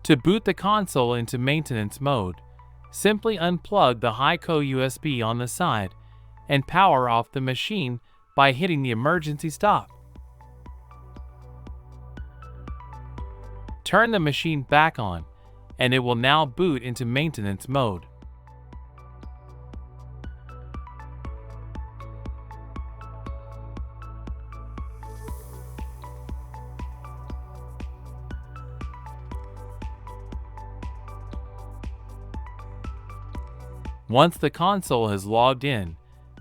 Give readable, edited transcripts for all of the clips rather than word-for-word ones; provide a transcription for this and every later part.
To boot the console into maintenance mode, simply unplug the high-co USB on the side and power off the machine by hitting the emergency stop. Turn the machine back on, and it will now boot into maintenance mode. Once the console has logged in,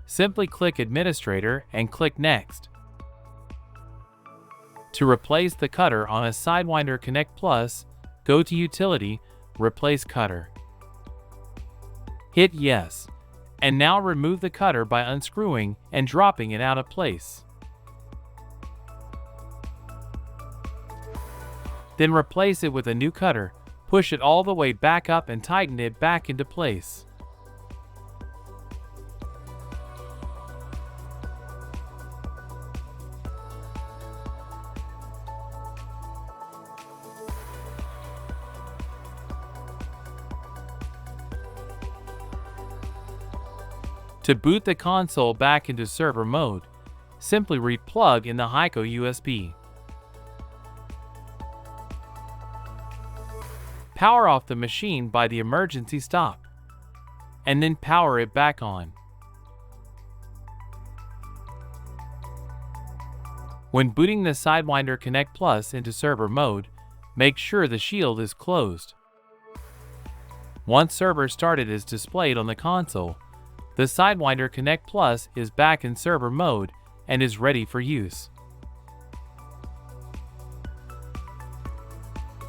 simply click Administrator and click Next. To replace the cutter on a Sidewinder Konnect Plus, go to Utility, Replace Cutter. Hit Yes, and now remove the cutter by unscrewing and dropping it out of place. Then replace it with a new cutter, push it all the way back up and tighten it back into place. To boot the console back into server mode, simply re-plug in the high-co USB. Power off the machine by the emergency stop, and then power it back on. When booting the Sidewinder Konnect Plus into server mode, make sure the shield is closed. Once server started is displayed on the console, the Sidewinder Konnect Plus is back in server mode and is ready for use.